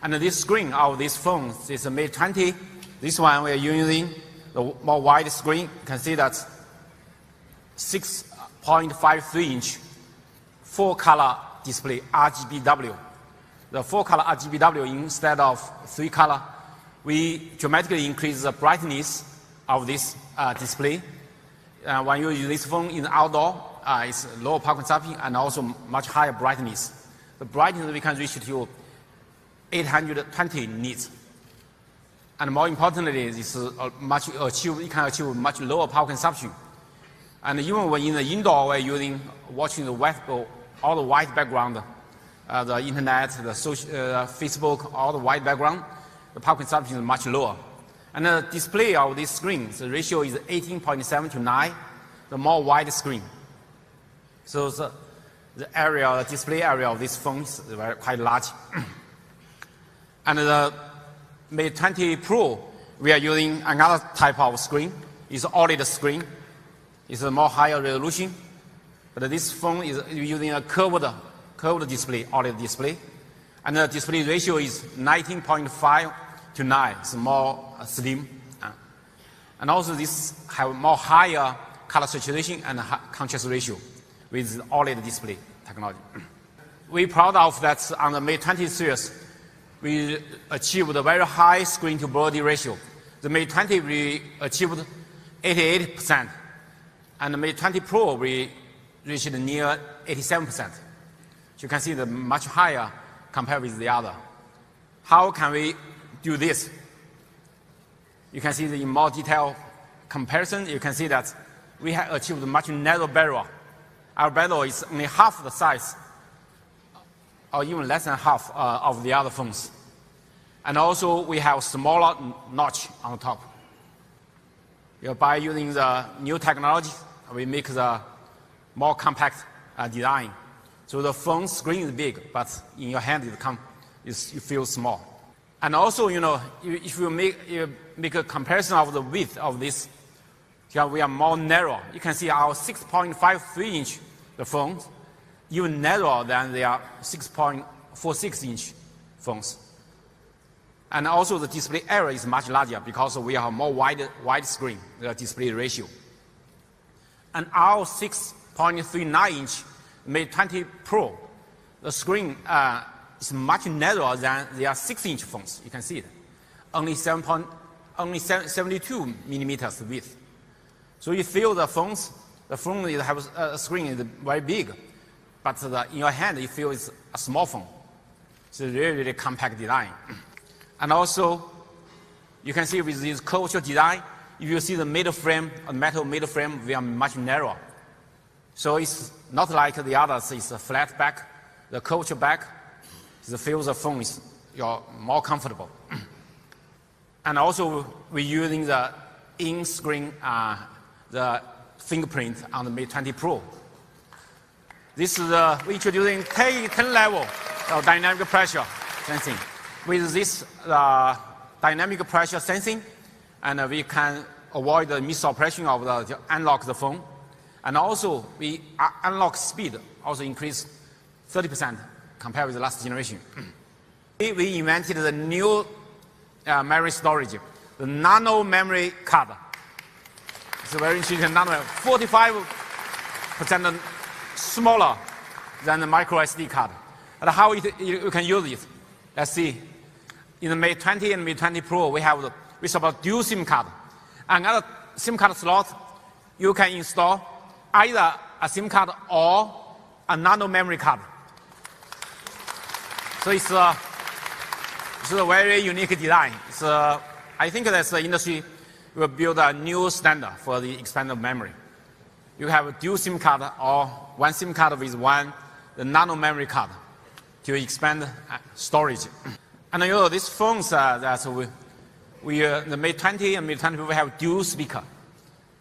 And this screen of this phone is a Mate20. This one we are using the more wide screen. You can see that 6.53-inch 4-color display RGBW. The 4-color RGBW instead of 3-color, we dramatically increase the brightness of this display. When you use this phone in the outdoor, it's lower power consumption and also much higher brightness. The brightness we can reach to 820 nits. And more importantly, this you can achieve much lower power consumption. And even when in the indoor, we're watching the all the white background, the internet, the Facebook, all the white background, the power consumption is much lower. And the display of this screen, the ratio is 18.7 to 9, the more wide screen. So the display area of this phone is quite large. And the Mate20 Pro, we are using another type of screen. It's OLED screen. It's a more higher resolution. But this phone is using a curved display, OLED display. And the display ratio is 19.5 to 9. It's more slim. And also this have more higher color saturation and contrast ratio with OLED display technology. We're proud of that on the Mate20 series. We achieved a very high screen-to-body ratio. The Mate20 we achieved 88%, and the Mate20 Pro we reached near 87%. So you can see the much higher compared with the other. How can we do this? You can see the in more detail comparison. You can see that we have achieved a much narrow bezel. Our bezel is only half the size, or even less than half of the other phones. And also we have smaller notch on the top. By using the new technology, we make the more compact design. So the phone screen is big, but in your hand you feel small. And also, if you make a comparison of the width of this, here we are more narrow. You can see our 6.53-inch the phones, even narrower than their 6.46-inch phones. And also the display area is much larger because we have more wide screen, the display ratio. And our 6.39-inch Mate20 Pro, the screen is much narrower than their 6-inch phones. You can see it. Only 72 millimeters width. So you feel the phone has a screen is very big, but in your hand you feel it's a small phone. It's a really, really compact design. And also, you can see with this curvature design, if you see the middle frame, a metal middle frame, we are much narrower. So it's not like the others, it's a flat back, the curvature back, the feel the phone is more comfortable. And also, we're using the in-screen, the fingerprint on the Mate20 Pro. This is we're introducing 10 level of dynamic pressure sensing. With this dynamic pressure sensing, and we can avoid the misoppression of the unlock the phone. And also, we unlock speed also increased 30% compared with the last generation. We invented the new memory storage, the nano memory card. It's a very interesting nano, 45% smaller than the micro SD card. And how you can use it? Let's see. In the Mate20 and Mate20 Pro, we support dual SIM card. Another SIM card slot, you can install either a SIM card or a nano memory card. So it's a very unique design. I think that the industry will build a new standard for the expanded memory. You have a dual SIM card or one SIM card with the nano memory card to expand storage. And these phones the Mate20 and Mate20 Pro have dual speaker.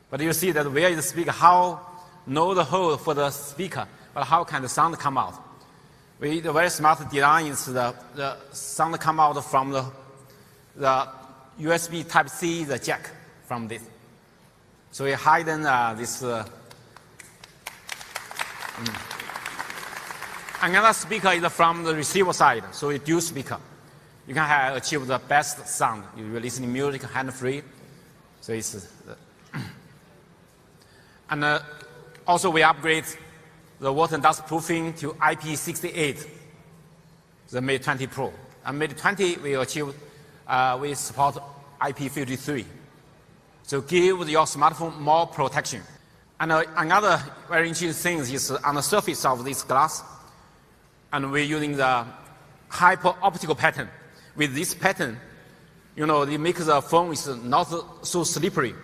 But you see that where is the speaker? How know the hole for the speaker, but how can the sound come out? The very smart design is the sound come out from the USB Type-C, the jack from this. So we hidden this. Another speaker is from the receiver side, so it's dual speaker. You can achieve the best sound. You're listening music hand-free. So it's, and also we upgrade the water and dust proofing to IP68, the Mate20 Pro. And Mate20 we achieve, we support IP53. So give your smartphone more protection. And another very interesting thing is on the surface of this glass, and we're using the hyper-optical pattern. With this pattern, it makes the phone is not so slippery.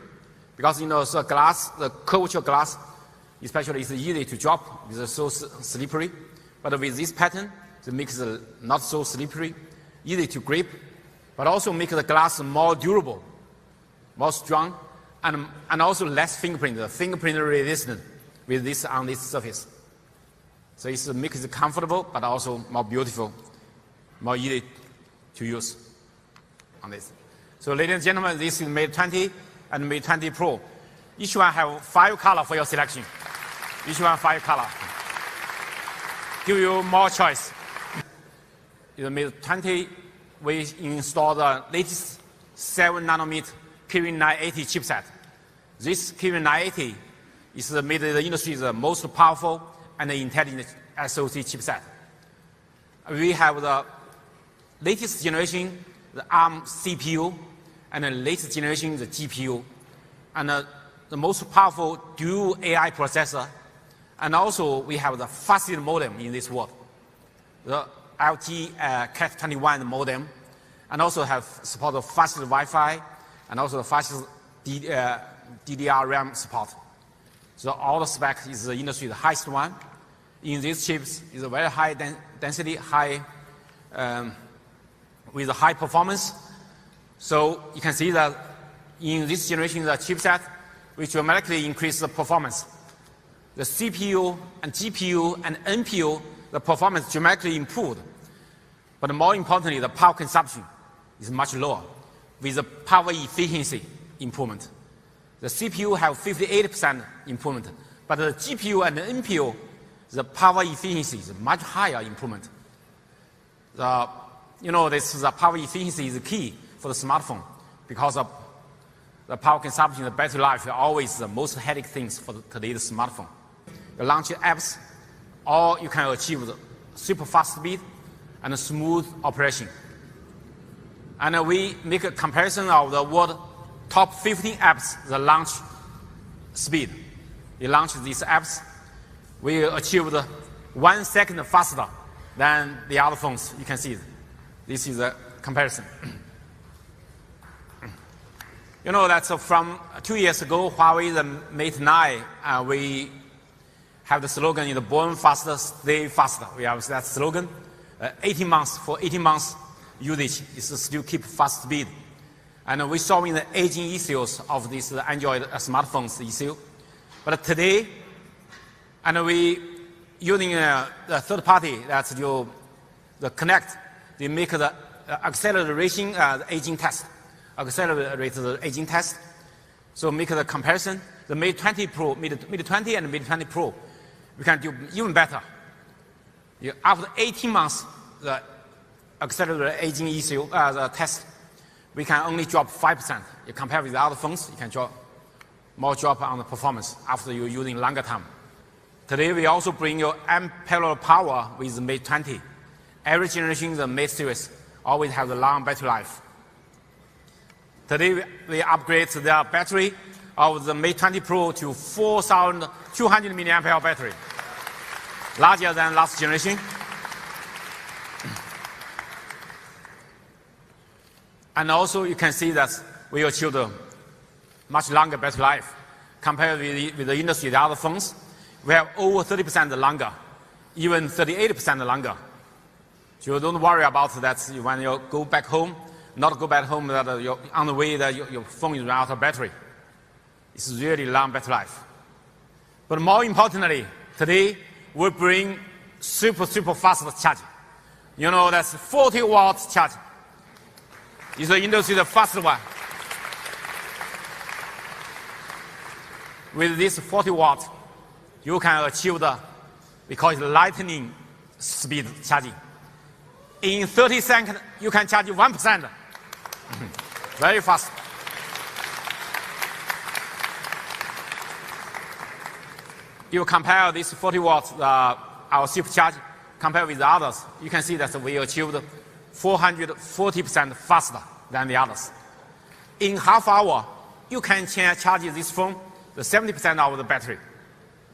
Because, the glass, the curvature glass, especially is easy to drop, it's so slippery. But with this pattern, it makes it not so slippery, easy to grip, but also makes the glass more durable, more strong, and also less fingerprint, fingerprint resistant with this on this surface. So it makes it comfortable, but also more beautiful, more easy to use on this. So ladies and gentlemen, this is Mate20 and Mate20 Pro. Each one have 5 colors for your selection. Each one 5 colors. Give you more choice. In the Mate20, we install the latest 7nm Kirin 980 chipset. This Kirin 980 is made the industry's most powerful and intelligent SoC chipset. We have the latest generation, the ARM CPU, and the latest generation, the GPU, and the most powerful dual AI processor. And also, we have the fastest modem in this world, the LTE Cat21 modem, and also have support the fastest Wi-Fi, and also the fastest DDR RAM support. So all the specs is the industry's highest one. In these chips, is a very high density, with a high performance. So you can see that in this generation, the chipset, we dramatically increase the performance. The CPU and GPU and NPU, the performance dramatically improved. But more importantly, the power consumption is much lower with the power efficiency improvement. The CPU have 58% improvement, but the GPU and the NPU, the power efficiency is much higher improvement. The power efficiency is key for the smartphone because of the power consumption, the battery life are always the most headache things for today's smartphone. You launch apps, or you can achieve the super fast speed and a smooth operation. And we make a comparison of the world top 15 apps, the launch speed. We launch these apps, we achieved 1 second faster than the other phones. You can see it. This is a comparison. That's from 2 years ago, Huawei the Mate 9, we have the slogan, born faster, stay faster. We have that slogan. 18 months usage is still keep fast speed. And we saw in the aging issues of these Android smartphones issue. But today, and we using the third party, that's the Connect, they make the acceleration aging test. Accelerate the aging test. So make the comparison. The Mate20 Pro, Mate20 and Mate20 Pro, we can do even better. After 18 months, the accelerated aging issue, the test, we can only drop 5%. You compare with the other phones, you can drop on the performance after you're using longer time. Today, we also bring you unparalleled power with the Mate20. Every generation, the Mate series always have the long battery life. Today, we upgrade the battery of the Mate20 Pro to 4,200 mAh battery, larger than last generation. And also, you can see that we achieved a much longer battery life compared with the industry, the other phones. We have over 30% longer, even 38% longer. So don't worry about that when you go back home. Not go back home that on the way that your phone is run out of battery. It's really long battery life. But more importantly, today we bring super fast charging. That's 40 watts charging. It's the industry's fastest one. With this 40 watts, you can achieve we call it lightning speed charging. In 30 seconds, you can charge 1%. Very fast. You compare this 40 watts, our supercharge, compare with the others, you can see that we achieved 440% faster than the others. In half hour, you can charge this phone the 70% of the battery.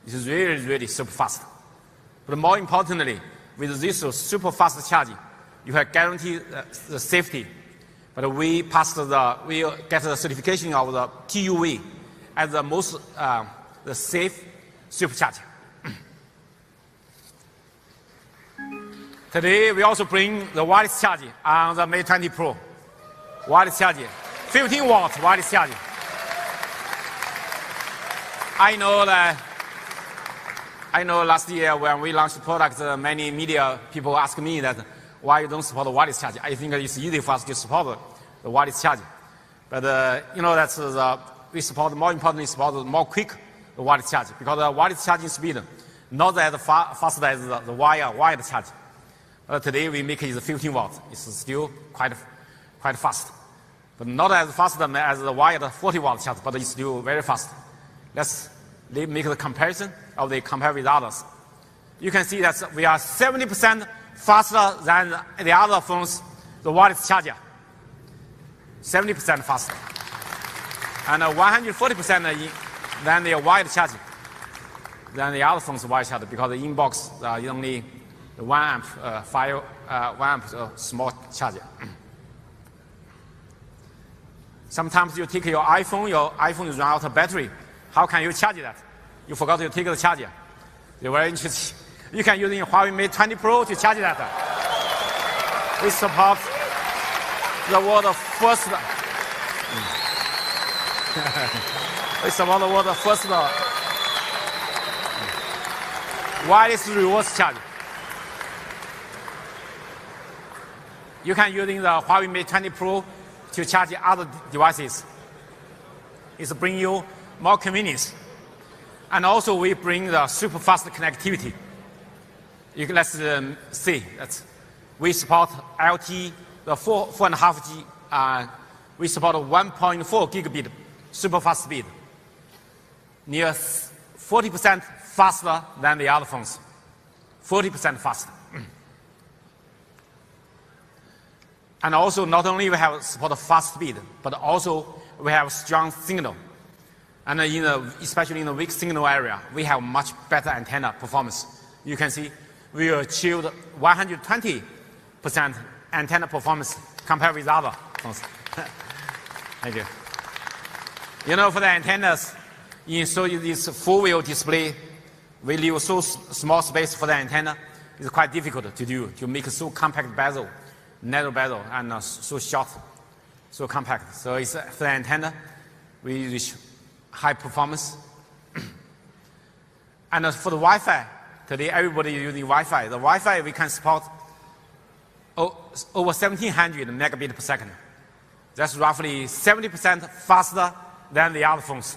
This is really, really super fast. But more importantly, with this super fast charging, you have guaranteed the safety. But we get the certification of the TUV as the most the safe supercharger. Today, we also bring the wireless charging on the Mate 20 Pro. Wireless charging, 15 watts wireless charging. I know last year when we launched the product, many media people asked me that why you don't support the wireless charging. I think it's easy for us to support the wireless charging. But that's we support, more importantly, support more quick the wireless charging, because the wireless charging speed not as fast as the wired charging. Today we make it 15 watts. It's still quite fast, but not as fast as the wired 40 watt charge, but it's still very fast. Let's make the comparison of the compare with others. You can see that we are 70% faster than the other phones, the wireless charger. 70% faster, and 140% than the wired charging, than the other phones wired charger, because the inbox is only 1 amp, 1 amp small charger. Sometimes you take your iPhone is run out of battery. How can you charge that? You forgot to take the charger. You're very interesting. You can use the Huawei Mate20 Pro to charge that. We support the world's first. We support the world's first wireless reverse charge. You can use the Huawei Mate20 Pro to charge other devices. It's bring you more convenience. And also we bring the super fast connectivity. Let's see that we support LTE, the 4.5G. We support 1.4 gigabit super fast speed, near 40% faster than the other phones. 40% faster. And also, not only we have support fast speed, but also we have strong signal. And especially in the weak signal area, we have much better antenna performance. You can see we achieved 120% antenna performance compared with other phones. Thank you. For the antennas, in this full-wheel display, we leave so small space for the antenna. It's quite difficult to do, to make so compact bezel, narrow bezel, and so short, so compact. So it's for the antenna, we reach high performance. And for the Wi-Fi, today everybody is using Wi-Fi. The Wi-Fi we can support over 1700 megabit per second. That's roughly 70% faster than the other phones.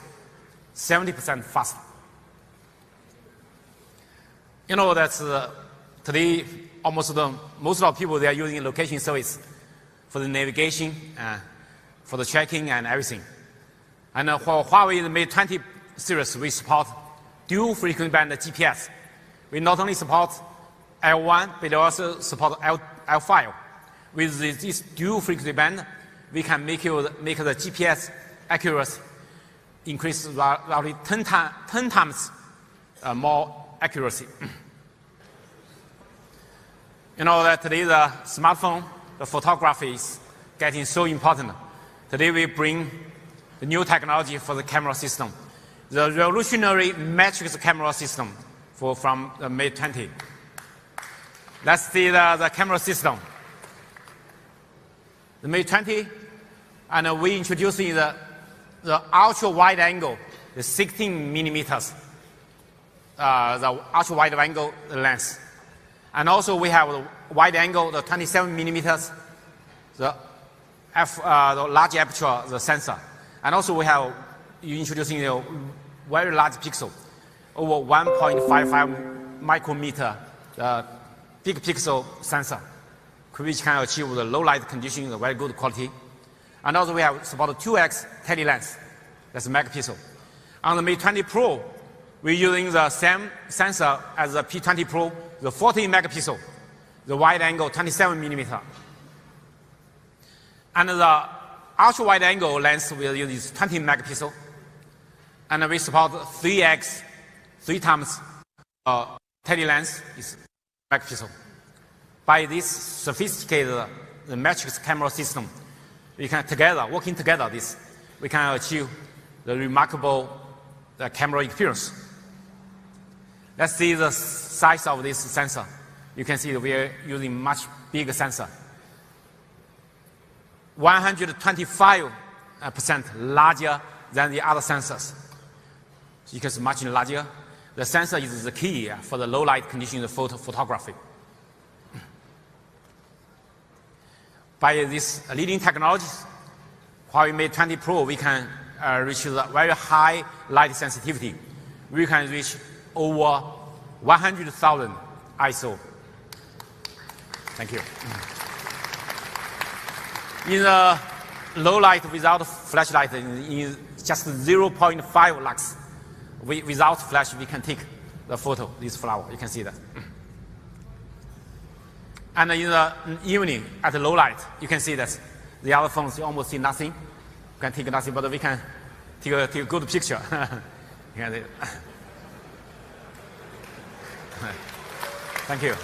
70% faster. That's today most of people, they are using location service for the navigation, for the tracking and everything. And for Huawei Mate20 series, we support dual frequency band GPS. We not only support L1, but also support L5. With this dual frequency band, we can make the GPS accuracy increase roughly 10 times more accuracy. That today the smartphone, the photography is getting so important. Today we bring the new technology for the camera system, the revolutionary matrix camera system from the Mate20. Let's see the camera system. The Mate20, and we introducing the ultra wide angle, the 16 millimeters, the ultra wide angle lens. And also we have the wide angle, the 27 millimeters, the large aperture, the sensor. And also we have introducing a very large pixel, over 1.55 micrometer, the big pixel sensor. which can achieve the low light conditions, very good quality. And also we have support 2x tele lens, that's a megapixel. On the Mate 20 Pro, we're using the same sensor as the P20 Pro, the 14 megapixel, the wide angle 27 millimeter. And the ultra wide angle lens we use is 20 megapixel. And we support 3x, 3 times tele lens is megapixel. By this sophisticated the matrix camera system, we can working together, we can achieve the remarkable camera experience. Let's see the size of this sensor. You can see we are using much bigger sensor. 125% larger than the other sensors. Because much larger, the sensor is the key for the low light conditions of photography. By this leading technologies, Huawei Mate20 Pro, we can reach the very high light sensitivity. We can reach over 100,000 ISO. Thank you. In the low light without flashlight, in just 0.5 lux, without flash, we can take the photo, this flower. You can see that. And in the evening, at low light, you can see that the other phones, you almost see nothing. You can take nothing, but we can take a good picture. Thank you.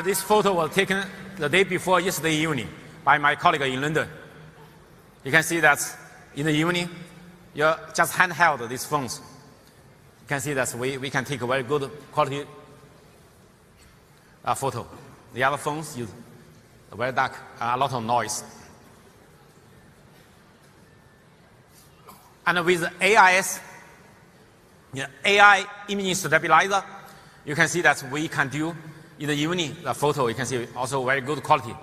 This photo was taken the day before yesterday evening by my colleague in London. You can see that in the evening, you just handheld these phones. You can see that we can take a very good quality photo. The other phones use very dark, a lot of noise. And with AIS, AI image stabilizer, you can see that we can do in the evening the photo. You can see also very good quality.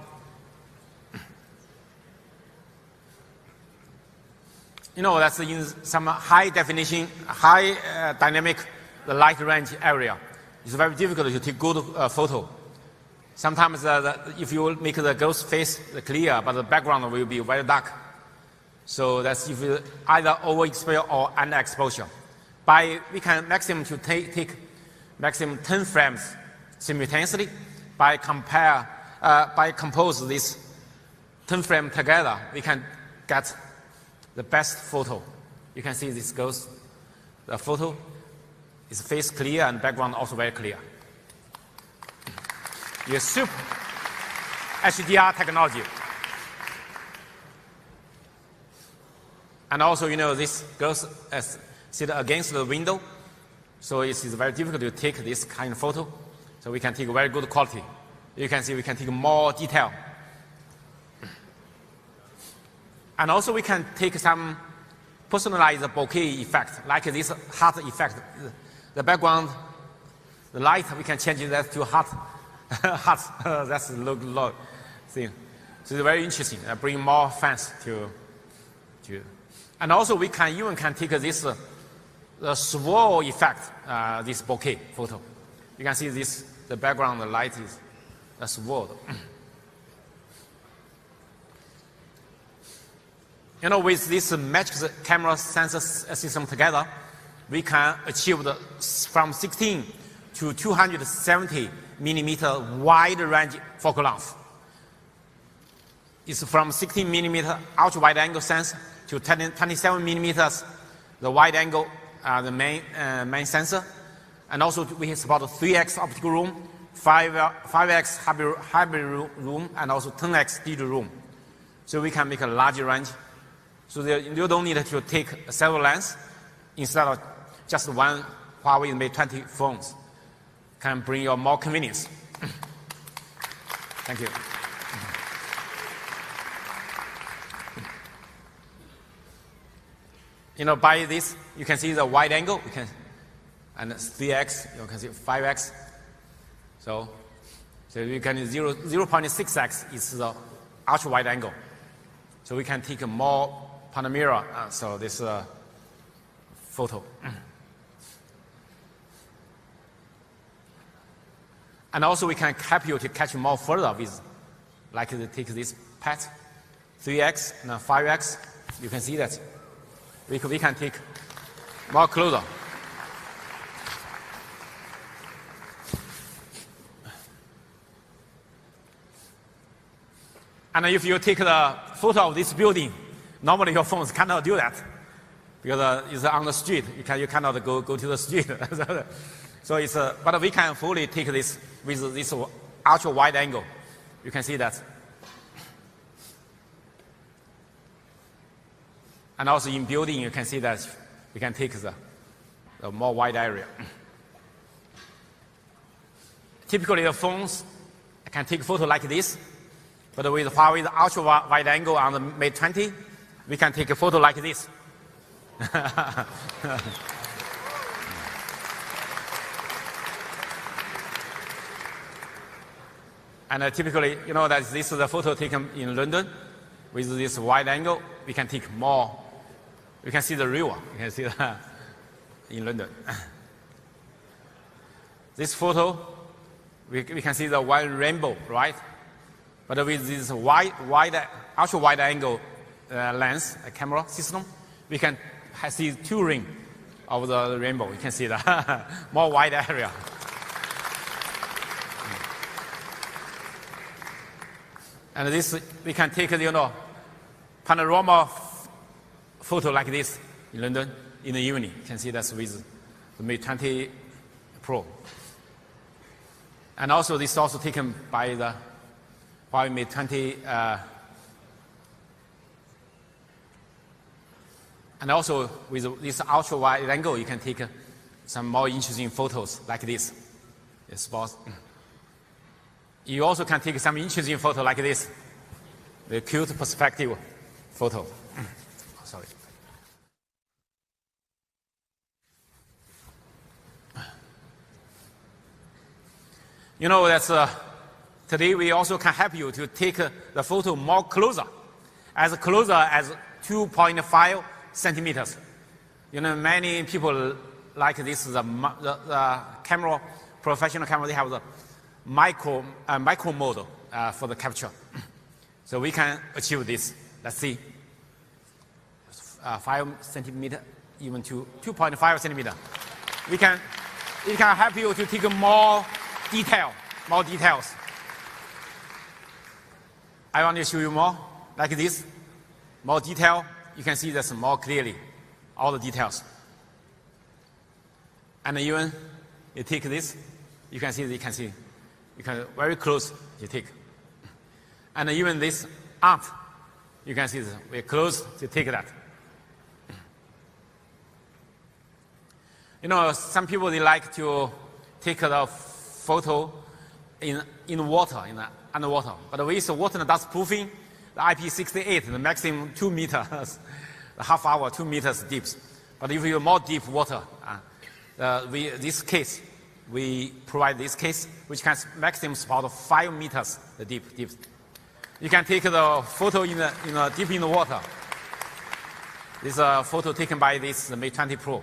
You know, that's in some high definition, high dynamic the light range area. It's very difficult to take good photo. Sometimes if you make the girl's face clear, but the background will be very dark. So that's if you either overexposure or underexposure. We can maximum to take maximum 10 frames simultaneously. By compose this 10 frames together, we can get the best photo. You can see this goes, the photo is face clear and background also very clear. It's super HDR technology. And also, you know, this goes as sit against the window, so it is very difficult to take this kind of photo. So we can take very good quality. You can see we can take more detail. And also we can take some personalized bokeh effect, like this heart effect. The background, the light, we can change that to heart. That's look thing. So it's very interesting. Bring more fans to. And also we can even take this the swirl effect, this bokeh photo. You can see this, the background, the light is a swirl. You know, with this matrix camera sensor system together, we can achieve from 16 to 270 millimeter wide range focal length. It's from 16 millimeter ultra wide angle sensor to 27 millimeters the wide angle, the main sensor. And also we support 3x optical room, 5x hybrid room, and also 10x digital room. So we can make a larger range. So you don't need to take several lenses instead of just one Huawei Mate20 phones. Can bring you more convenience. Thank you. You know, by this, you can see the wide angle, and 3x, you can see 5x. So you can 0.6x is the ultra wide angle. So we can take a more panorama, so this photo. And also we can help you to catch more further with, like take this PET 3x and 5x. You can see that we can take more closer. And if you take the photo of this building, normally your phones cannot do that because it's on the street. You cannot go to the street. So it's but we can fully take this with this ultra wide angle. You can see that. And also in building, you can see that we can take the more wide area. Typically, the phones can take photo like this, but with Huawei's ultra wide angle on the Mate 20, we can take a photo like this. And typically, you know that this is a photo taken in London with this wide angle. We can take more. We can see the river. You can see that in London. This photo, we can see the one rainbow, right? But with this ultra wide angle lens, camera system, we can see two rings of the rainbow. You can see the more wide area. And this, we can take, panorama photo like this in London in the evening. You can see that's with the Mate 20 Pro. And also, this is also taken by the Huawei Mate 20. And also, with this ultra wide angle, you can take some more interesting photos like this. Yes, boss. You also can take some interesting photo like this, the cute perspective photo. Sorry. You know, that's today we also can help you to take the photo more closer as 2.5 centimeters. You know, many people like this, the camera, professional camera, they have the micro mode for the capture. So we can achieve this. Let's see. 5 centimeter, even to 2.5 centimeter. It can help you to take more details. I want to show you more, like this. More detail. You can see this more clearly, all the details. And even you take this, you can see. You can very close, you take. And even this art, you can see this. We're close to take that. You know, some people, they like to take the photo in water, underwater. But with water dust proofing, the IP68, the maximum 2 meters, the half hour, 2 meters deep. But if you have more deep water, we provide this case, which can maximum about 5 meters deep. You can take the photo deep in the water. This is a photo taken by this Mate 20 Pro.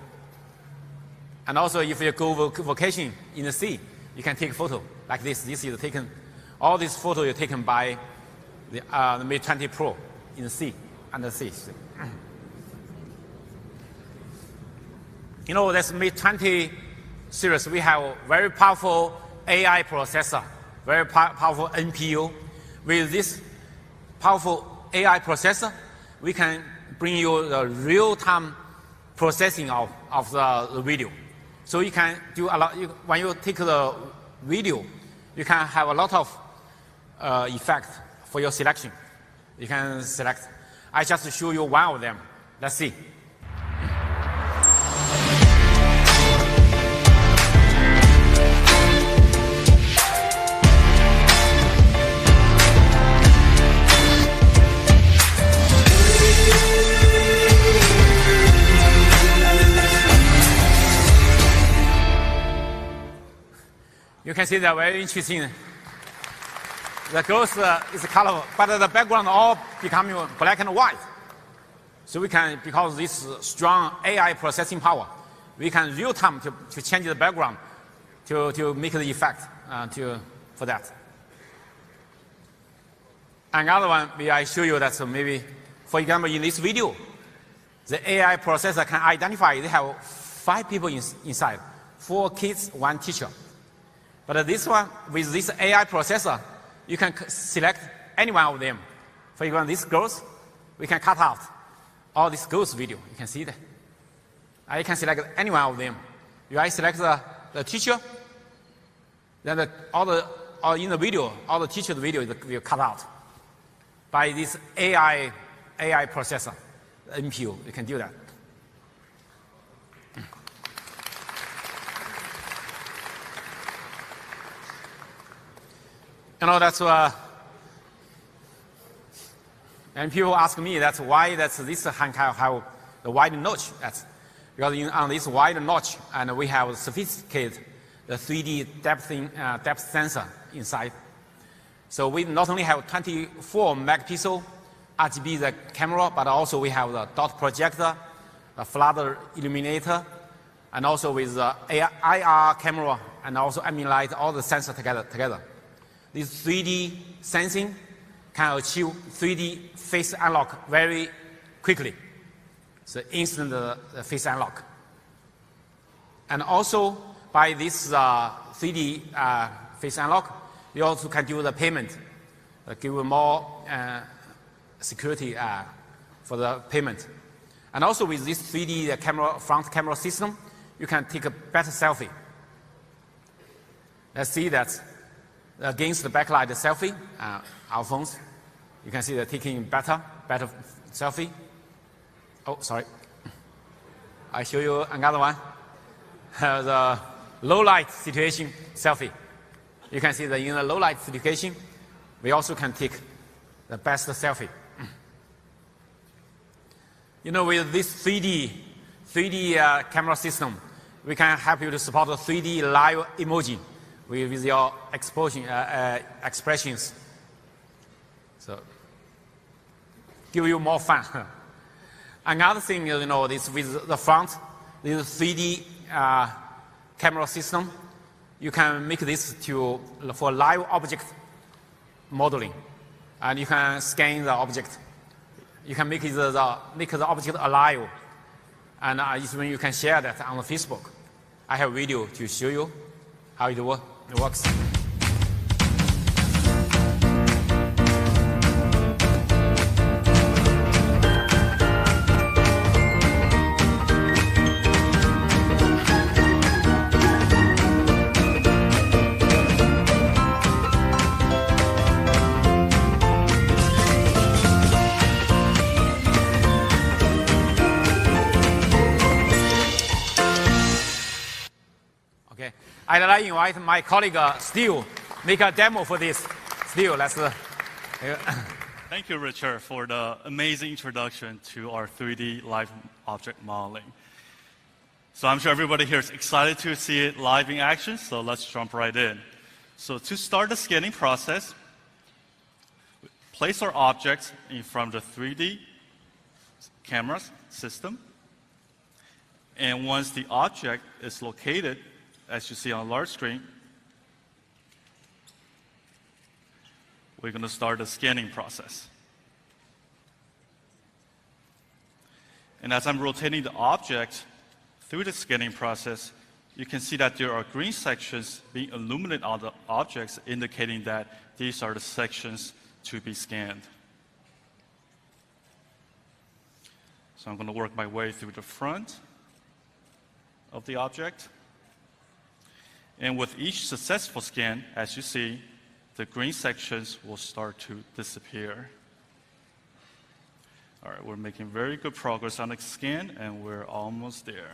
And also, if you go vacation in the sea, you can take a photo like this. This is taken. All these photos are taken by the Mate 20 Pro in the sea, under sea. You know, this Mate 20 series, we have very powerful AI processor, very powerful NPU. With this powerful AI processor, we can bring you the real-time processing of the video. So you can do a lot. When you take the video, you can have a lot of effect for your selection. You can select. I just show you one of them. Let's see. You can see they're very interesting. The girls is colorful, but the background all becoming black and white. So we can, because this strong AI processing power, we can real time to change the background to make the effect for that. Another one, I show you that maybe, for example, in this video, the AI processor can identify they have 5 people inside, 4 kids, 1 teacher. But this one, with this AI processor, you can select any one of them. For example, these girls, we can cut out all this girls video. You can see that. I can select any one of them. If I select the teacher, then in the video, all the teacher's video will cut out. By this AI processor, NPU, you can do that. You know, that's and people ask me that's why this handheld have the wide notch. That's because on this wide notch, and we have sophisticated the 3D depth sensor inside. So we not only have 24 megapixel RGB the camera, but also we have the dot projector, the flood illuminator, and also with the IR camera and also ambient light, all the sensors together. This 3D sensing can achieve 3D face unlock very quickly. So instant face unlock. And also by this 3D face unlock, you also can do the payment, give more security for the payment. And also with this 3D front camera system, you can take a better selfie. Let's see that against the backlight selfie, our phones, you can see they're taking better selfie. Oh, sorry. I show you another one. The low light situation selfie. You can see that in the low light situation, we also can take the best selfie. You know, with this 3D camera system, we can help you to support the 3D live emoji with your expressions. So, give you more fun. Another thing, you know, this with the front, this 3D camera system, you can make this for live object modeling, and you can scan the object. You can make the object alive, and even you can share that on Facebook. I have a video to show you how it works. I'd like to invite my colleague Steve make a demo for this. Steve, let's. Thank you, Richard, for the amazing introduction to our 3D live object modeling. So I'm sure everybody here is excited to see it live in action, so let's jump right in. So to start the scanning process, place our object in front of the 3D camera system. And once the object is located, as you see on a large screen, we're going to start the scanning process. And as I'm rotating the object through the scanning process, you can see that there are green sections being illuminated on the objects, indicating that these are the sections to be scanned. So I'm going to work my way through the front of the object. And with each successful scan, as you see, the green sections will start to disappear. All right, we're making very good progress on the scan, and we're almost there.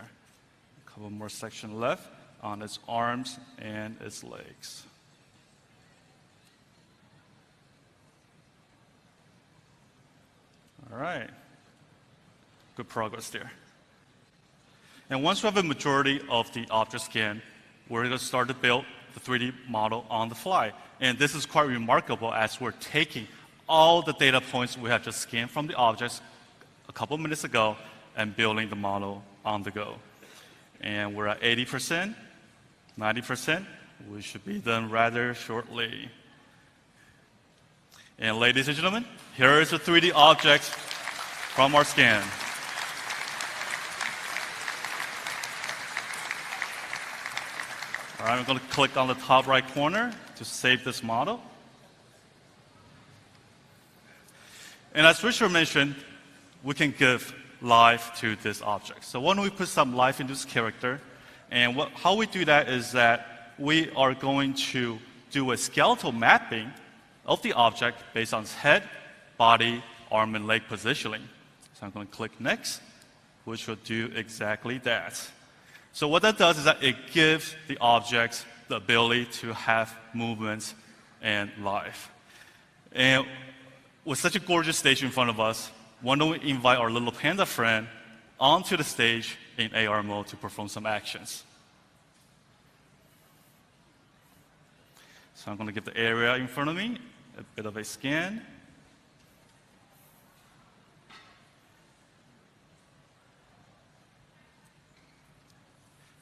A couple more sections left on its arms and its legs. All right, good progress there. And once we have a majority of the object scan, we're going to start to build the 3D model on the fly. And this is quite remarkable as we're taking all the data points we have just scanned from the objects a couple minutes ago and building the model on the go. And we're at 80%, 90%, we should be done rather shortly. And ladies and gentlemen, here is the 3D objects from our scan. All right, I'm going to click on the top right corner to save this model. And as Richard mentioned, we can give life to this object. So why don't we put some life into this character? And how we do that is that we are going to do a skeletal mapping of the object based on its head, body, arm, and leg positioning. So I'm going to click Next, which will do exactly that. So what that does is that it gives the objects the ability to have movements and life. And with such a gorgeous stage in front of us, why don't we invite our little panda friend onto the stage in AR mode to perform some actions. So I'm going to give the area in front of me a bit of a scan.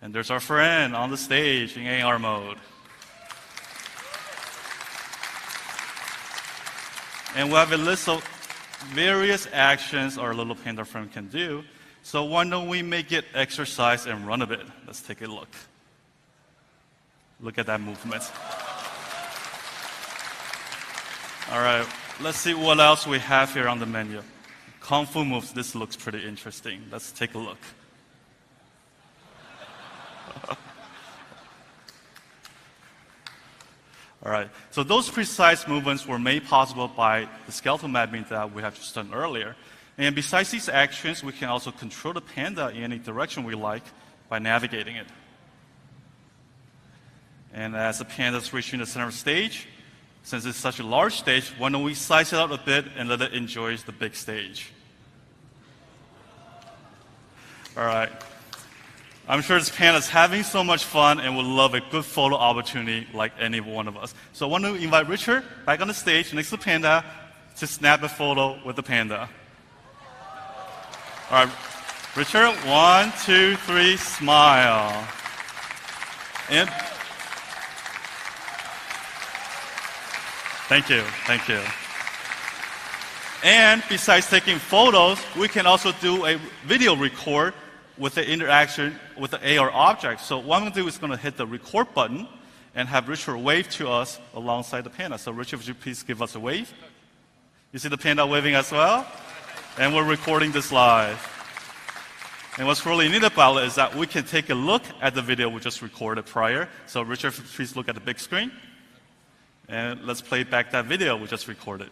And there's our friend on the stage in AR mode. And we have a list of various actions our little panda friend can do. So why don't we make it exercise and run a bit? Let's take a look. Look at that movement. All right, let's see what else we have here on the menu. Kung Fu moves, this looks pretty interesting. Let's take a look. All right, so those precise movements were made possible by the skeletal mapping that we have just done earlier. And besides these actions, we can also control the panda in any direction we like by navigating it. And as the panda is reaching the center of the stage, since it's such a large stage, why don't we size it out a bit and let it enjoy the big stage? All right. I'm sure this panda is having so much fun and would love a good photo opportunity like any one of us. So why don't we invite Richard back on the stage next to the panda to snap a photo with the panda. All right, Richard, 1, 2, 3, smile. And thank you, thank you. And besides taking photos, we can also do a video record with the interaction with the AR object. So what I'm going to do is going to hit the record button and have Richard wave to us alongside the panda. So Richard, would you please give us a wave? You see the panda waving as well? And we're recording this live. And what's really neat about it is that we can take a look at the video we just recorded prior. So Richard, please look at the big screen. And let's play back that video we just recorded.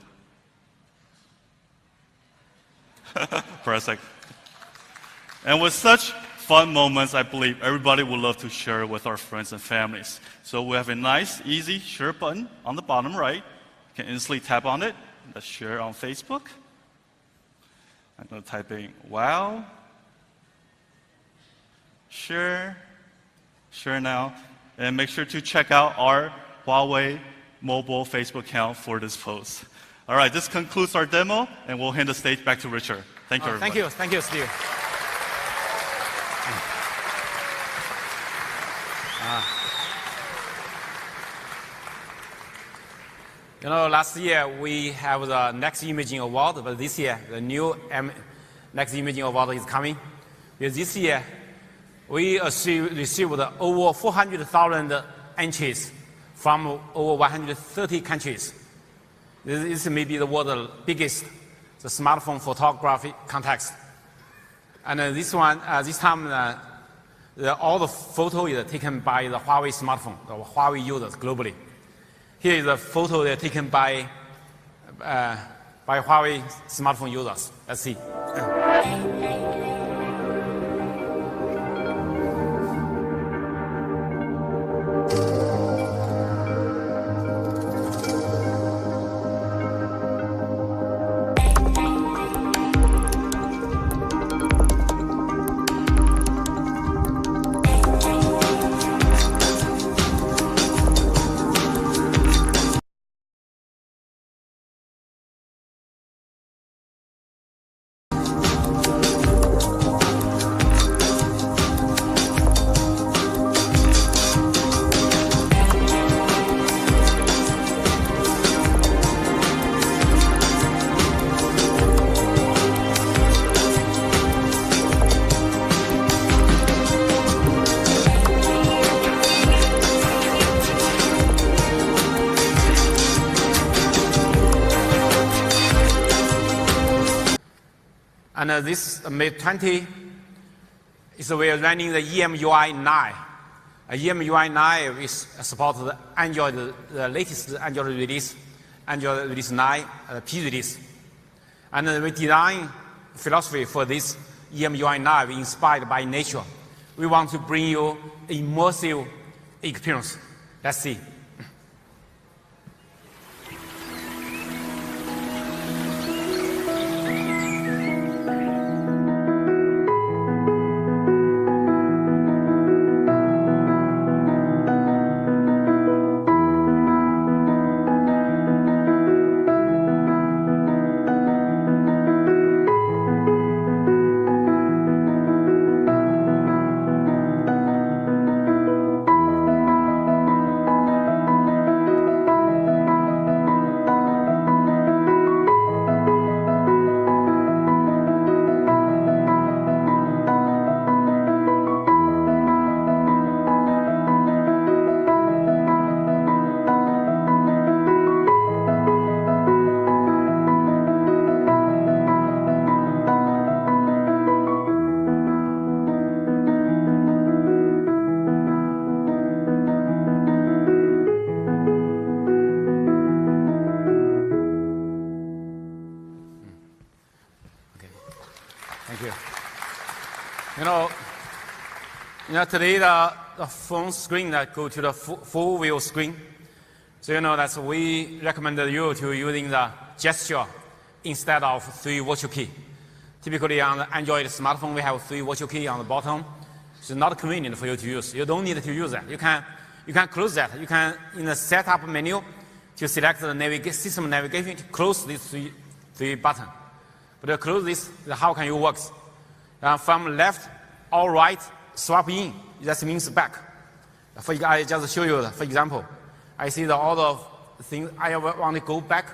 For a sec. And with such fun moments, I believe everybody would love to share with our friends and families. So we have a nice, easy share button on the bottom right. You can instantly tap on it. Let's share on Facebook. I'm going to type in wow. Share now. And make sure to check out our Huawei mobile Facebook account for this post. All right, this concludes our demo, and we'll hand the stage back to Richard. Thank you, everybody. Thank you, Steve. You know, last year we have the Next Imaging Award, but this year the new Next Imaging Award is coming. Because this year we received over 400,000 entries from over 130 countries. This may be the world's biggest smartphone photography contest. And this time, all the photo is taken by the Huawei smartphone, the Huawei users globally. Here is a photo taken by Huawei smartphone users. Let's see. And this Mate 20 is we are running the EMUI 9. EMUI 9 is support the Android, the latest Android release, Android release 9, P release. And we design philosophy for this EMUI 9 inspired by nature. We want to bring you immersive experience. Let's see. Thank you. Today the phone screen that go to the full view screen. So that we recommend you to using the gesture instead of 3 virtual key. Typically on the Android smartphone we have 3 virtual key on the bottom. It's not convenient for you to use. You don't need to use that. You can close that. You can in the setup menu to select the system navigation to close these three buttons. But to close this, how can you work? From left or right, swap in. That means back. I just show you. For example, I see all the things I want to go back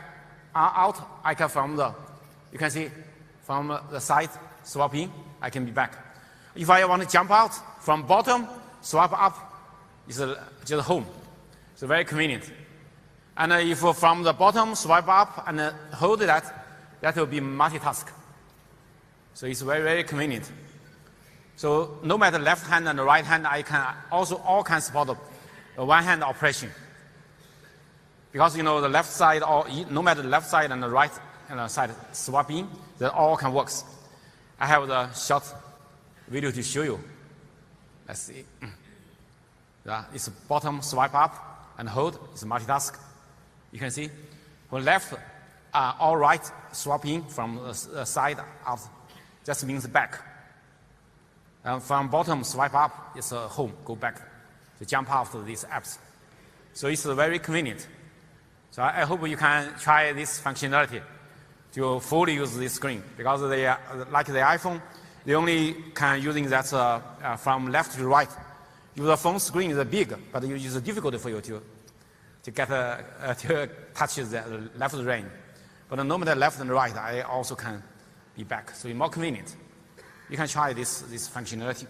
out. I can you can see from the side swap in. I can be back. If I want to jump out from bottom, swap up. It's just home. It's very convenient. And if from the bottom swipe up and hold that will be multitask. So it's very, very convenient. So no matter left hand and the right hand, I can also all can support the one hand operation. Because the left side, or no matter the left side and the right side swap in, that all can work. I have the short video to show you. Let's see. It's bottom swipe up and hold. It's multitask. You can see. For left or right swap in from the side out. Just means back. And from bottom swipe up, it's home, go back to jump after these apps. So it's very convenient. So I hope you can try this functionality to fully use this screen, because they are, like the iPhone, they only can using that from left to right. If the phone screen is big, but it's difficult for you to get to touch the left range. But no matter left and right, I also can be back. So it's more convenient. You can try this functionality.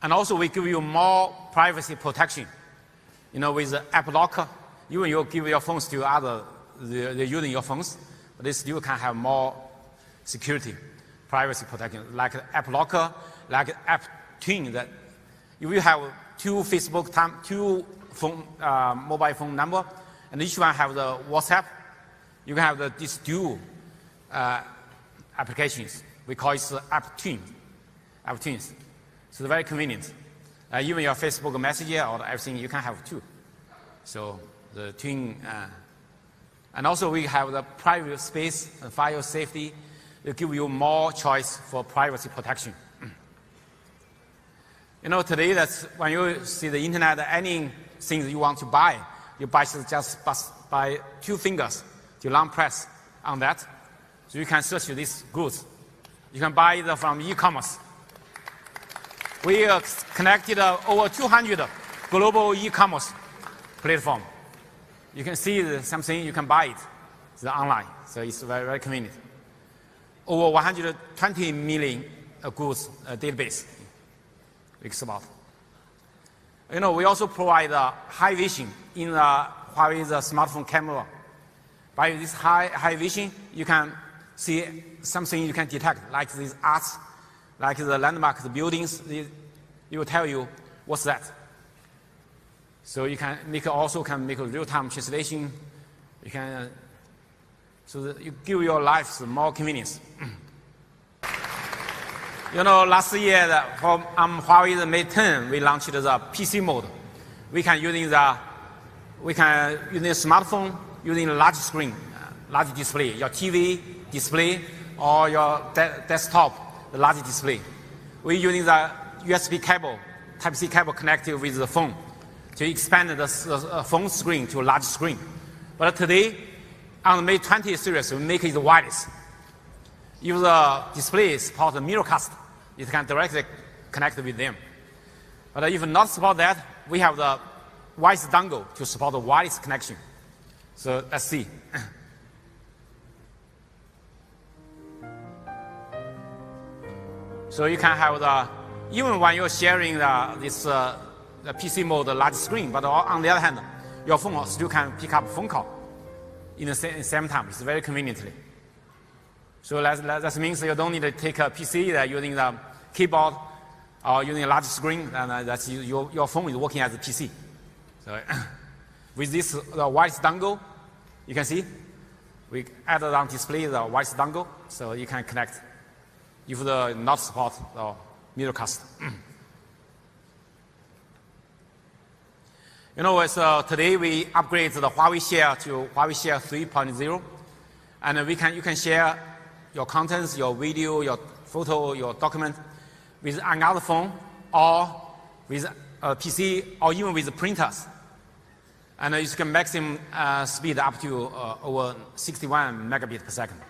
And also we give you more privacy protection. With the app locker, even you give your phones to other, they're using your phones, but they still can have more security, privacy protection, like app locker, like app twin. That if you have two mobile phone number, and each one have the WhatsApp, you can have these dual applications. We call it app twins. So it's very convenient. Even your Facebook Messenger or everything, you can have two. So the twin, and also we have the private space and file safety. They give you more choice for privacy protection. Today that's when you see the internet, anything you want to buy, you buy just by 2 fingers to long press on that. So you can search these goods. You can buy it from e-commerce. We connected over 200 global e-commerce platform. You can see something, you can buy it. It's online, so it's very, very convenient. Over 120 million goods database we support. We also provide high vision in Huawei's smartphone camera. By this high vision, you can see something you can detect, like these arts, like the landmarks, the buildings. It will tell you what's that. So you can also make a real-time translation. You can so that you give your life more convenience. Last year for Huawei Mate10, we launched the PC mode. We can using the smartphone, using a large screen, large display, your TV display or your desktop, the large display. We're using the USB cable, Type-C cable connected with the phone to expand the phone screen to a large screen. But today, on the Mate20 series, we make it wireless. If the display supports mirrorcast, it can directly connect with them. But if not support that, we have the wireless dongle to support the wireless connection. So let's see. So you can have even when you're sharing the PC mode, the large screen, but on the other hand, your phone still can pick up phone call in the same time. It's very conveniently. So that means you don't need to take a PC using the keyboard or using a large screen, and that's your phone is working as a PC. So with this wireless dongle, you can see we added on display the wireless dongle, so you can connect if the not support the mirrorcast. Today we upgrade the Huawei Share to Huawei Share 3.0, and you can share your contents, your video, your photo, your document with another phone or with a PC or even with printers. And you can maximum speed up to over 61 megabits per second.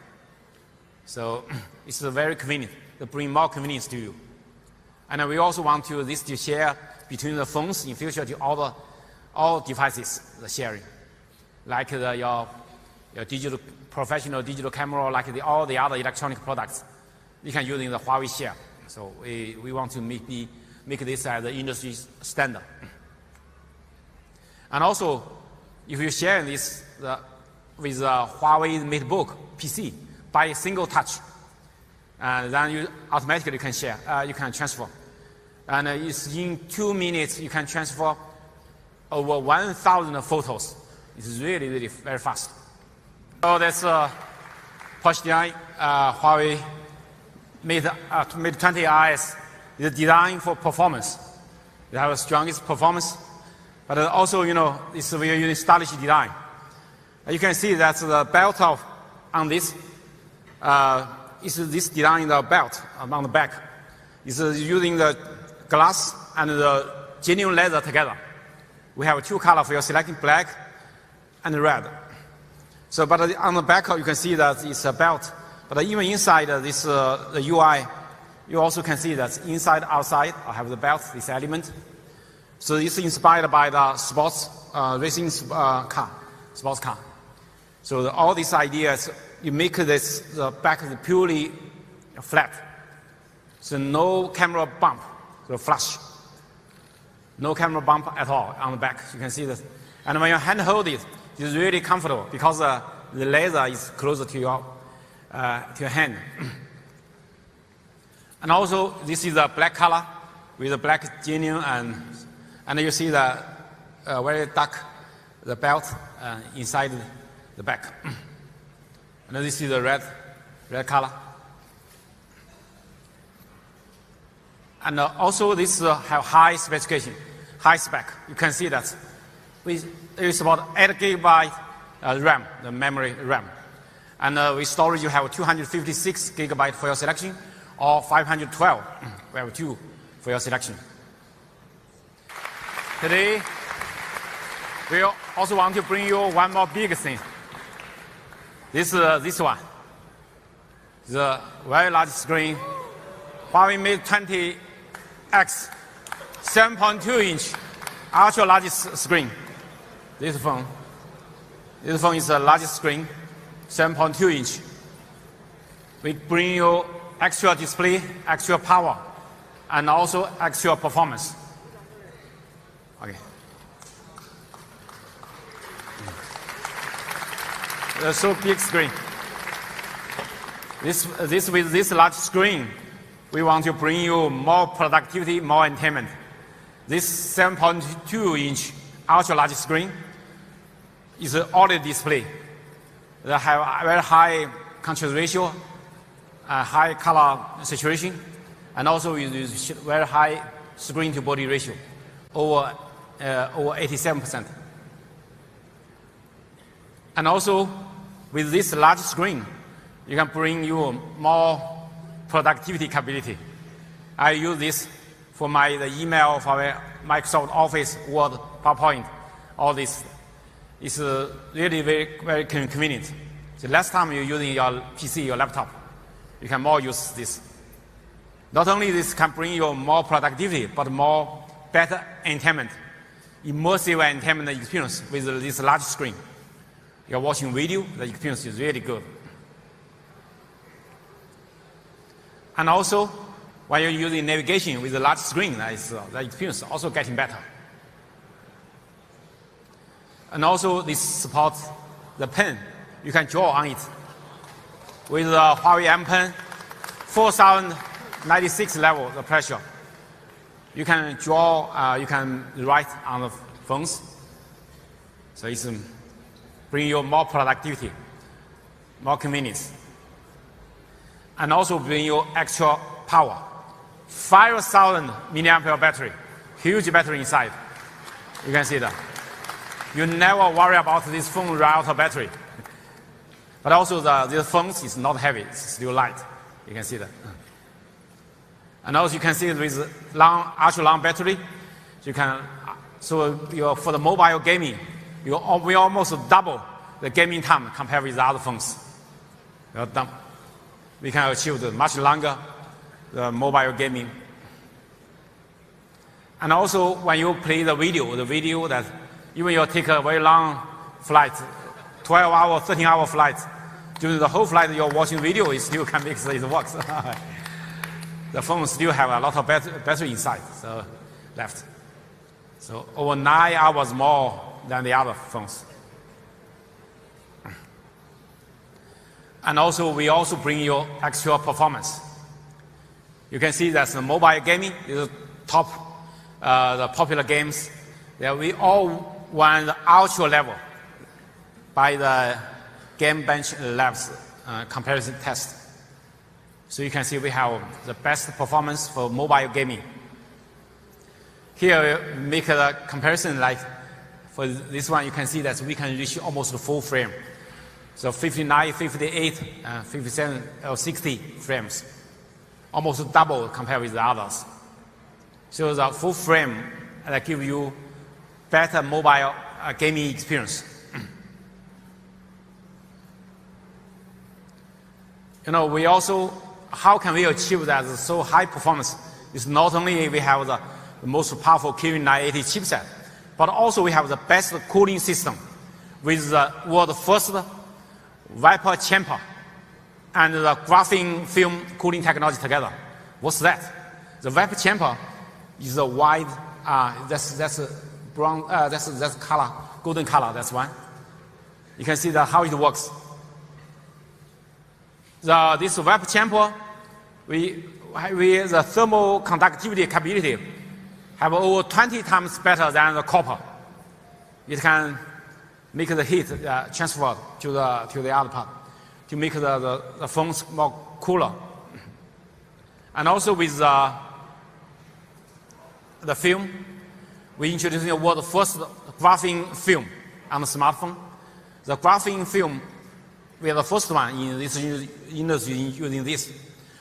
So it's very convenient. They bring more convenience to you. And we also want this to share between the phones in future to all devices, the sharing, like your professional digital camera, like all the other electronic products. You can use in the Huawei Share. So we want to make this as the industry standard. And also, if you share this with a Huawei MateBook PC by a single touch, then you automatically can share, you can transfer. And it's in 2 minutes, you can transfer over 1,000 photos. It's really, really very fast. So that's push design, Huawei Mate20 X is designed for performance. They have the strongest performance, but also, it's a very stylish design. You can see that the belt on this is this design in the belt on the back. It's using the glass and the genuine leather together. We have 2 colors for your selecting, black and red. So, but on the back you can see that it's a belt. But even inside the UI, you also can see that inside, outside, I have the belt, this element. So it's inspired by the sports racing sports car. So all these ideas, you make the back purely flat. So no camera bump, so flush. No camera bump at all on the back. You can see this. And when you hand hold it, it's really comfortable because the laser is closer to your hand. And also, this is a black color with a black genuine, and you see the very dark the belt inside the back. And this is the red color. And also, this have high specification, high spec. You can see that it's about 8 GB RAM, the memory RAM. And with storage, you have 256 GB for your selection, or 512. We have 2 for your selection. Today, we also want to bring you one more big thing. This one, the very large screen, Huawei Mate20 X, 7.2-inch, ultra large screen. This phone is the largest screen, 7.2-inch. We bring you extra display, extra power, and also extra performance. Okay. So big screen. With this large screen, we want to bring you more productivity, more entertainment. This 7.2-inch ultra-large screen is an OLED display. They have a very high contrast ratio, high color saturation, and also is very high screen-to-body ratio, over 87%. And also, with this large screen, you can bring you more productivity capability. I use this for the email, for my Microsoft Office, Word, PowerPoint, all this. It's really very convenient. The last time you're using your PC, your laptop, you can more use this. Not only this can bring you more productivity, but better entertainment, immersive entertainment experience with this large screen. You're watching video, the experience is really good. And also, when you're using navigation with a large screen, the experience is also getting better. And also, this supports the pen. You can draw on it. With the Huawei M pen, 4096 level, the pressure. You can draw, you can write on the phones. So it's bring you more productivity, more convenience. And also bring you extra power. 5,000 milliampere battery, huge battery inside. You can see that. You never worry about this phone run out of battery. But also this phone is not heavy, it's still light. You can see that. And also you can see with ultra long battery, you can, for the mobile gaming, we almost double the gaming time compared with the other phones. We can achieve the much longer mobile gaming. And also when you play the video that even you take a very long flight, 12-hour, 13-hour flight, during the whole flight you're watching video, it still can make it works. The phone still have a lot of battery inside, so left. So over 9 hours more than the other phones. And also, we also bring you extra performance. You can see that the mobile gaming is top, the popular games. That we all won the ultra level by the Game Bench Labs comparison test. So you can see we have the best performance for mobile gaming. Here we make a comparison like for this one, you can see that we can reach almost full frame. So 59, 58, 57, or 60 frames. Almost double compared with the others. So the full frame that gives you better mobile gaming experience. We also, how can we achieve that so high performance? It's not only we have the most powerful Kirin 980 chipset, but also we have the best cooling system with the world's first vapor chamber and the graphene film cooling technology together. What's that? The vapor chamber is a wide, that's brown, that's color, golden color, that's one. You can see how it works. This vapor chamber, the thermal conductivity capability have over 20 times better than the copper. It can make the heat transferred to the other part to make the phones more cooler. And also with the film, we introduced the world's first graphene film on the smartphone. The graphene film, we are the first one in this industry using this.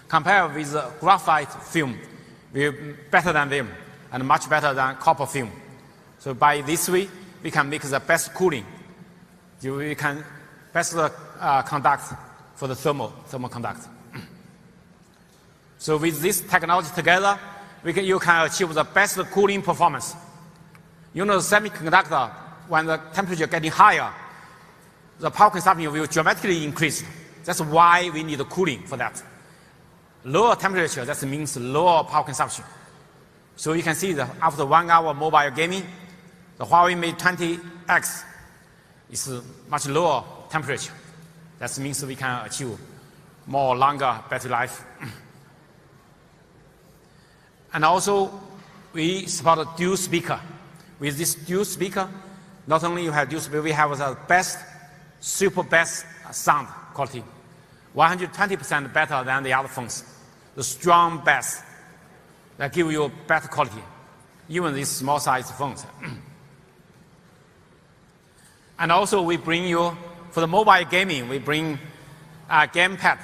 Compared with the graphite film, we're better than them and much better than copper film. So by this way, we can make the best cooling. We can best conduct for the thermal conduct. So with this technology together, you can achieve the best cooling performance. The semiconductor, when the temperature getting higher, the power consumption will dramatically increase. That's why we need cooling for that. Lower temperature, that means lower power consumption. So you can see that after 1 hour mobile gaming, the Huawei Mate20 X is much lower temperature. That means we can achieve more longer battery life. And also, we support a dual speaker. With this dual speaker, not only you have dual speaker, we have the best, super best sound quality. 120% better than the other phones. The strong bass that give you better quality, even these small size phones. And also we bring you, for the mobile gaming, we bring a gamepad.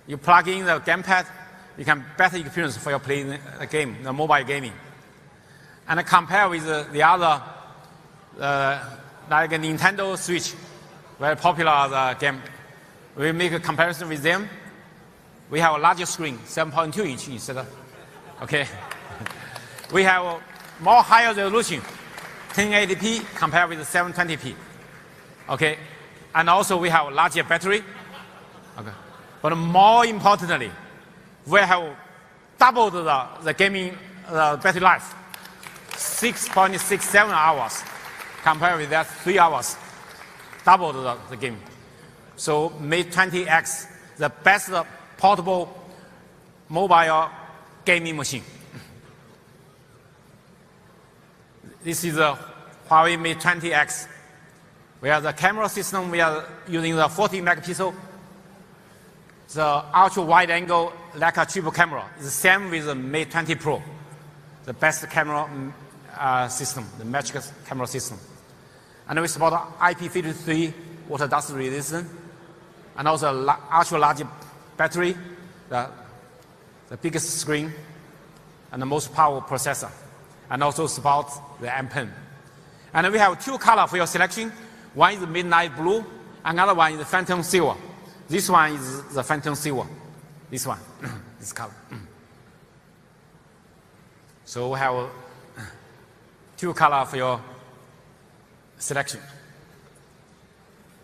You plug in the gamepad, you can better experience for your playing the game, the mobile gaming. And compare with the other, like a Nintendo Switch, very popular game. We make a comparison with them. We have a larger screen, 7.2 inch instead of, okay. We have more higher resolution, 1080p compared with 720p, okay. And also we have a larger battery, okay. But more importantly, we have doubled the gaming battery life, 6.67 hours compared with that 3 hours, doubled the game. So Mate20 X, the best portable mobile gaming machine. This is the Huawei Mate20 X. We have the camera system, we are using the 40 megapixel. The ultra wide angle like a triple camera is the same with the Mate20 Pro, the best camera system, the magic camera system. And we support IP53 water dust resistant, and also ultra large battery, the biggest screen, and the most powerful processor, and also support the M Pen. And we have two colors for your selection. One is midnight blue, another one is phantom silver. This one is the phantom silver. This one, this color. So we have two colors for your selection.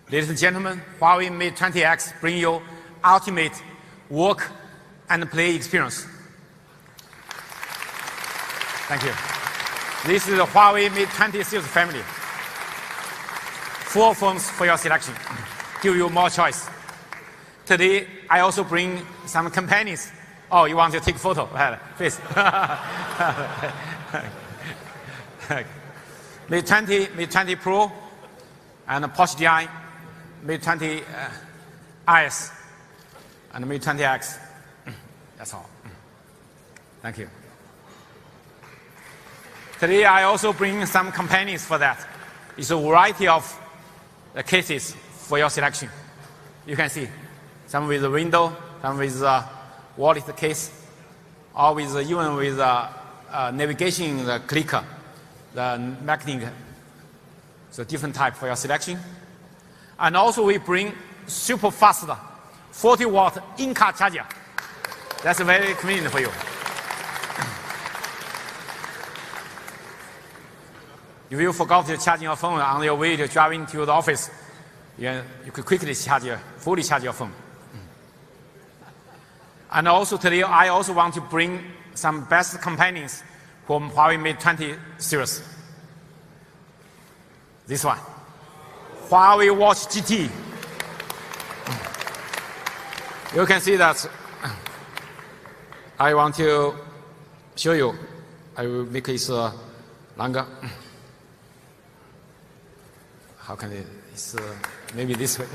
Ladies and gentlemen, Huawei Mate20 X bring you ultimate work and play experience. Thank you. This is the Huawei Mate20 series family. 4 phones for your selection. Give you more choice. Today, I also bring some companions. Oh, you want to take a photo? Please. Mate20 Pro, and Porsche DI, Mate20 IS, and Mate20 X. That's all. Thank you. Today, I also bring some companions for that. It's a variety of cases for your selection. You can see some with a window, some with a wallet case, or with even with navigation the clicker, the magnetic. So different type for your selection. And also we bring super fast 40-watt in-car charger. That's very convenient for you. If you forgot to charge your phone on your way to driving to the office, you could quickly fully charge your phone. And also today, I also want to bring some best companions from Huawei Mate20 series. This one, Huawei Watch GT. You can see that I want to show you. I will make it longer. How can it's maybe this way.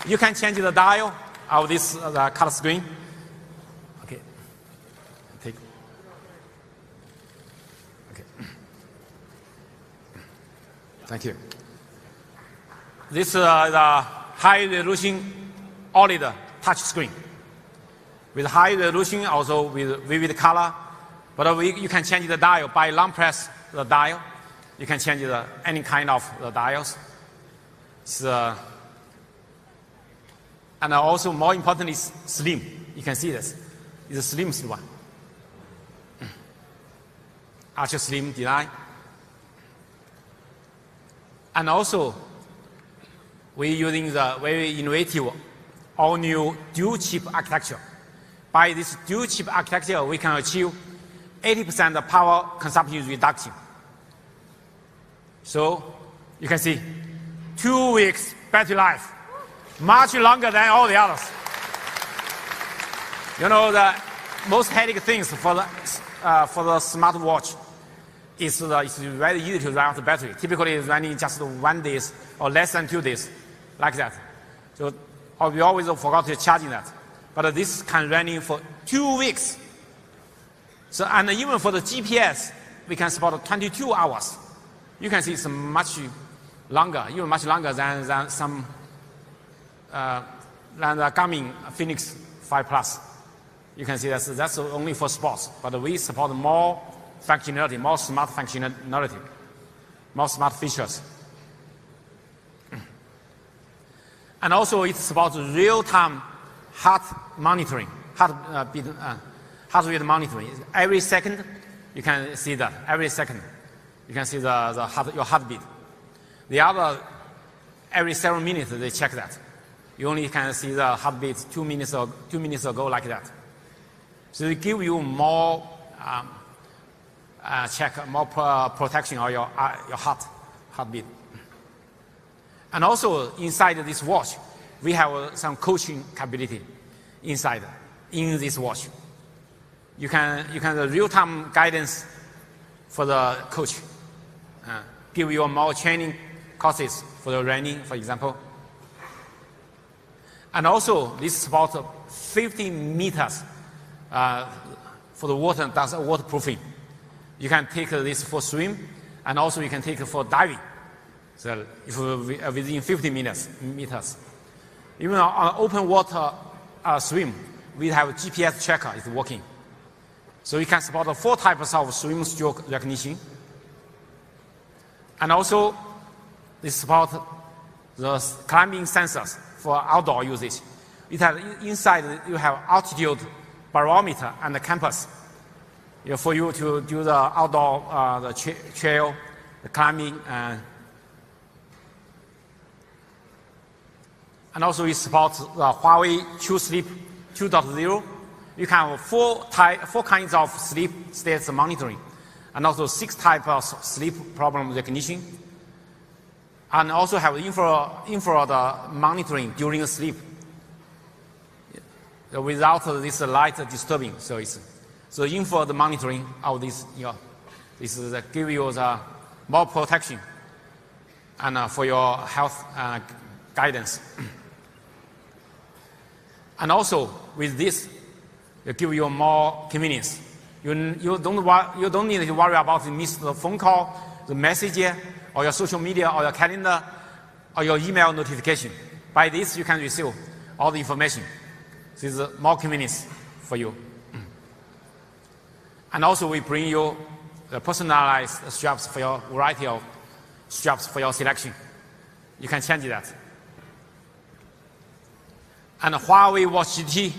You can change the dial of this color screen. Okay. Take. Okay. Thank you. This is the high resolution OLED touch screen. With high resolution, also with vivid color. But you can change the dial by long press the dial. You can change any kind of the dials. And also more important is slim. You can see this. It's a slim one. Ultra slim design. And also, we're using the very innovative all-new dual chip architecture. By this dual chip architecture, we can achieve 80% power consumption reduction. So you can see 2 weeks battery life, much longer than all the others. You know, the most headache things for the smartwatch is it's very easy to run out the battery. Typically, it's running just 1 day or less than 2 days, like that. So we always forgot to charging that. But this can running for 2 weeks. So, and even for the GPS, we can support 22 hours. You can see it's much longer, even much longer than some than the Garmin Phoenix 5 Plus. You can see that's only for sports, but we support more functionality, more smart functionality, more smart features. And also it supports real-time heart monitoring, heart rate monitoring. Every second, you can see that. Every second, you can see your heartbeat. The other, every 7 minutes, they check that. You only can see the heartbeat 2 minutes ago, like that. So they give you more more protection of your heartbeat. And also inside this watch, we have some coaching capability inside in this watch. You can real-time guidance for the coach, give you more training courses for the running, for example. And also this supports 50 meters for the water, that's waterproofing. You can take this for swim, and also you can take it for diving. So if within 50 meters. Even on open water swim, we have a GPS tracker, it's working. So you can support 4 types of swim stroke recognition. And also, this supports the climbing sensors for outdoor usage. It has inside, you have altitude barometer and the compass, for you to do the outdoor the trail, the climbing, and also it supports the Huawei True Sleep 2.0. You can have 4 kinds of sleep states monitoring, and also 6 types of sleep problem recognition, and also have infrared monitoring during sleep without this light disturbing. So infrared monitoring of this, this is give you the more protection and for your health guidance. And also with this, it give you more convenience. You don't need to worry about miss the phone call, the message, or your social media, or your calendar, or your email notification. By this, you can receive all the information. This is more convenience for you. And also, we bring you the personalized straps for your variety of straps for your selection. You can change that. And Huawei Watch GT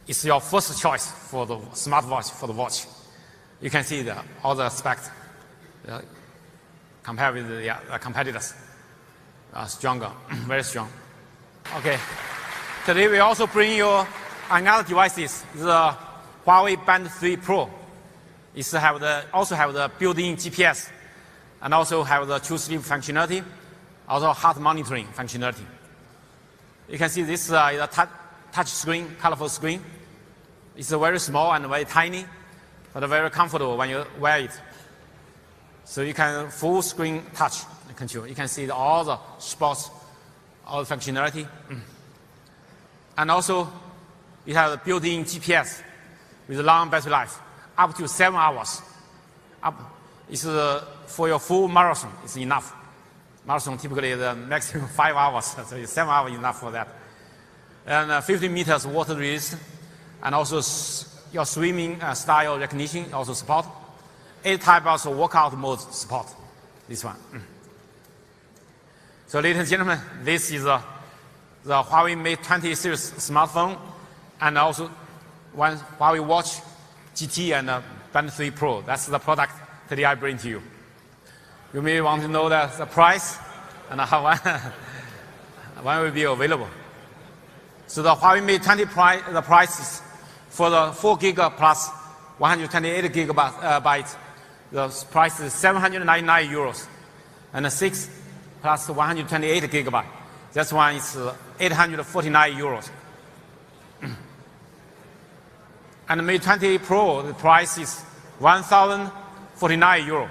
is your first choice for the smartwatch, for the watch. You can see all the specs compared with the competitors. Stronger, very strong. Okay. Today we also bring you another devices, the Huawei Band 3 Pro. It also have the built-in GPS, and also have the True Sleep functionality, also heart monitoring functionality. You can see this is a touch screen, colorful screen. It's very small and very tiny, but very comfortable when you wear it. So you can full screen touch control. You can see all the sports, all the functionality. And also, it has a built-in GPS with long battery life, up to 7 hours. It's for your full marathon, it's enough. Marathon typically the maximum 5 hours, so 7 hours enough for that. And 50 meters water resistant, and also your swimming style recognition also support. 8 types of workout modes support this one. So ladies and gentlemen, this is the Huawei Mate20 series smartphone, and also one Huawei Watch GT and Band 3 Pro. That's the product today I bring to you. You may want to know the price and how when will be available. So the Huawei Mate20 the price is for the 4 GB plus 128 gigabytes. The price is €799, and the 6 plus 128 gigabyte. This one is 849 euros. And the Mate 20 Pro, the price is 1,049 euro.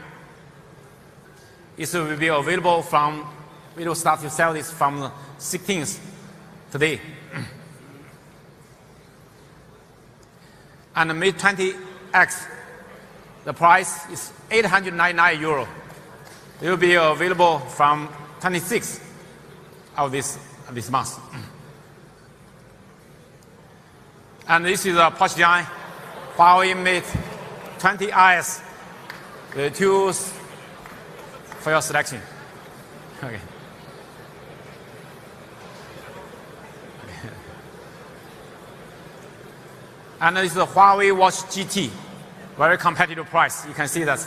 It will be available from, we will start to sell this from the 16th today. And the Mate 20 X, the price is 899 euro. It will be available from 26th of this month. And this is a Porsche design, Huawei Mate20 X. The tools for your selection. Okay. And this is the Huawei Watch GT, very competitive price. You can see that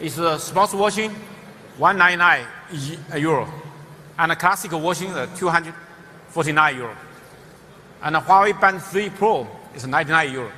it's a sports watching, 199 euro, and a classic watching, 249 euro. And the Huawei Band 3 Pro is 99 euro.